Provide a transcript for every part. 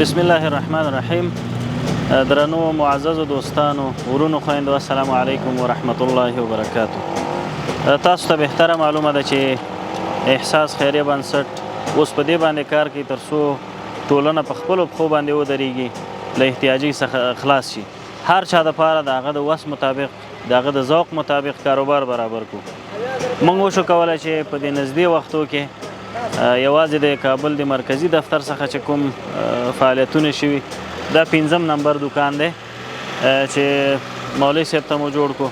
بسم الله الرحمن الرحیم. درنو معززو دوستانو ورونو خویندو السلام علیکم ورحمت الله وبرکاتو. تاسو ته بهتره معلومه ده چې احساس خیریه بنسټ اوس په دې باندې کار کوي تر څو ټولنه په خپلو پښو باندې ودرېږي، له احتیاجۍ څخه خلاص شي. هر چا دپاره د هغه د وس مطابق د هغه د ذوق مطابق کاروبار برابر کړو. موږ وشو کولی چې په دې نږدې وختو کې یوازې د کابل د مرکزي دفتر څخه چې کوم فعالیتونه شوي دا 5م نمبر دکان دی چې مولوي صاحب ته مو جوړ کړو.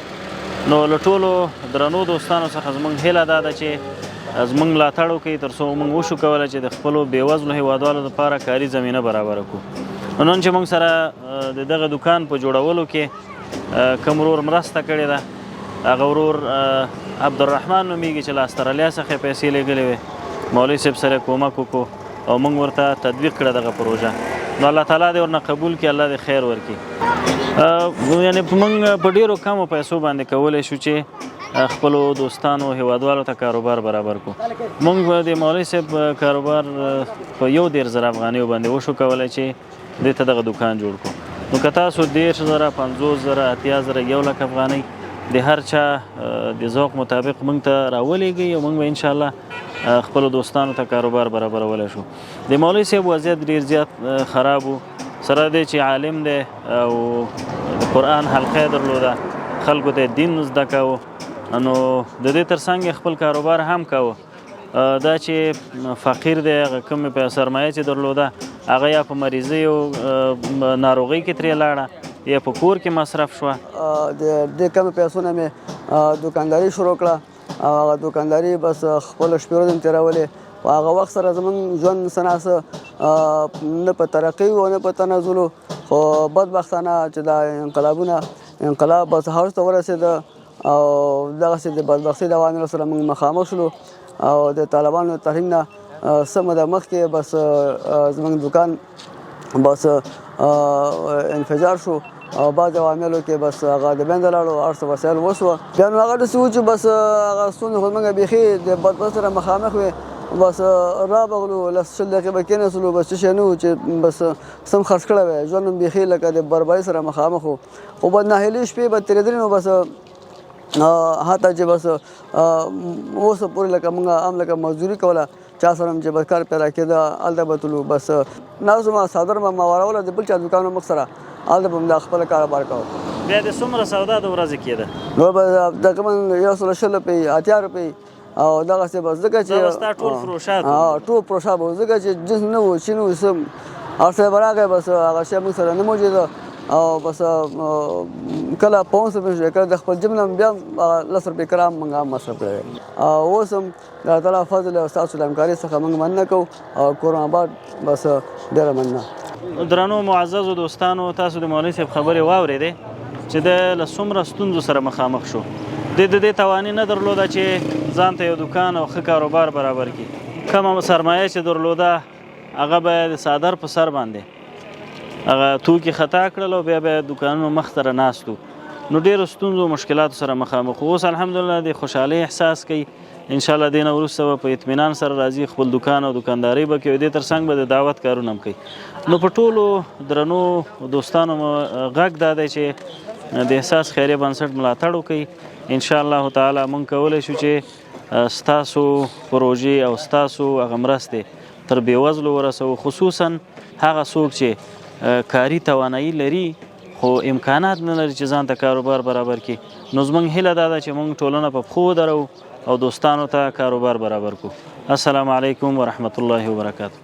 نو له ټولو درنو دوستانو څخه زموږ هیله دا ده چې زموږ ملاتړ وکړي تر څو موږ وشو کولی چې د خپلو بېوزلو هیوادوالو دپاره کاري زمینه برابره کړو. نن چې موږ سره د دغه دکان په جوړولو کې کوم ورور مرسته کړې ده، هغه ورور عبدالرحمن نومیږي چې له استرالیا څخه یې پیسې لېږلې وې. مولوي صاحب سره کومک وکړو او موږ ورته تطبیق کړه دغه پروژه. نو الله تعالی دې ورنه قبول کړي، الله دې خیر ورکړي. یعنې موږ په ډېرو کمو پیسو باندې کولی شو چې خپلو دوستانو هیوادوالو ته کاروبار برابر کړو. موږ د مولوي صاحب کاروبار په 1,000 افغانیو باندې وشو کولی چې دې ته دغه دکان جوړ کړو. نو که تاسو 10,000 50,000 80,000 1 لک افغانۍ د هر چا د ذوق مطابق موږ ته راولېږئ او موږ به انشاءالله خپلو دوستانو ته کاروبار برابرولی شو. د مولوي صاحب وضعیت ډېر زیات خراب و، سره دی چې عالم دی او د قرآن حلقه یې درلوده، خلکو ته دین زده کوو، نو د دې تر څنګ خپل کاروبار هم کوو. دا چې فقیر دی هغه کومې سرمایه چې درلوده هغه یا په مریضۍ او ناروغۍ کې ترې لاړه یا په کور کې مصرف شوه. د دې کمې پیسو نه مې دوکانداري شروع کړه او هغه دوکانداري بس خپلو شپې ورځې مې تېرولې. په هغه وخت سره زموږ ژوند څه ناڅه نه په ترقۍ و نه په تنزل، خو بدبختانه چې دا انقلاب بس هوس ته ورسېده او دغسې د بدبختۍ د عواملو سره موږ مخامخ شولو او د طالبانو د تحریم نه څه موده مخکې بس زموږ دکان بس انفجار شو او بعض عواملو کې بس هغه د منځه لاړو، هر څه وسایل وسوه. بیا نو هغه داسې و چې بس هغه ستونزې خو موږ بیخي د بدبخت سره مخامخ وې. بس رابغلو 10 دقیقې به کېناستلو، بس څه شی نه و چې بس سم خرڅ کړی وی. ژوند هم بیخي لکه د بربادۍ سره مخامخ و. خو بدناهیلي شپې به تېرېدلې نو بس حتی چې بس اوسه پورې لکه موږ هم لکه مزدوري کوله، چا سره هم چې بس کار پیدا کېده هلته به تلو. بس ناست ما څادر به ما واروله د بل چا دوکان مخ سره، هلته به د خپل کاروبار کوو. بیا د څومره سودا د ورځې کېده؟ نو به تقریبا 120 روپۍ 80 روپۍ او دغسې بس ځکه چې ستا ټول فروشات ټول فروشات به ځکه چې جنس نه و شي نه و څه هر څه به راغی، بس هغه شی موږ سره نه موجوده او بس کله 500 روپۍ کله د خپل جیب نه بیا 10 روپۍ کرام موږ هم مصرف کړی. اوس هم د الله تعالی فضل او ستاسو له همکارۍ څخه موږ مننه کوو او کورم آباد بس ډېره مننه. درنو معززو دوستانو، تاسو د مولوي صاحب خبرې واورېدې چې د له څومره ستونزو سره مخامخ شو. د دې توانې نه درلوده چې ځان ته یو دکان او ښه کاروبار برابر کړي. کومه سرمایه چې درلوده هغه به د څادر په سر باندې هغه توکي خطا کړل او بیا به دکانونو مخ ته راناستو. نو ډېرو ستونزو او مشکلاتو سره مخامخ. اوس الحمدلله د خوشحالۍ احساس کوي. انشاءالله دې نه وروسته به په اطمینان سره راځي، خپل دکان او دکاندارۍ به کوي، دې تر څنګ به د دعوت کارونه هم کوي. نو په ټولو درنو دوستانو غږ دا دی چې د احساس خیریه بنسټ ملاتړ وکړئ. انشاءالله تعالی موږ کولی شو چې ستاسو پروژې او ستاسو هغه مرستې تر بېوزلو ورسوو، خصوصا هغه څوک چې کاري توانایي لري خو امکانات نه لري چې ځان ته کاروبار برابر کړي. نو زموږ هیله دا ده چې موږ ټولنه په پښو ودرو او دوستانو ته کاروبار برابر کړو. السلام علیکم ورحمت الله وبرکاتو.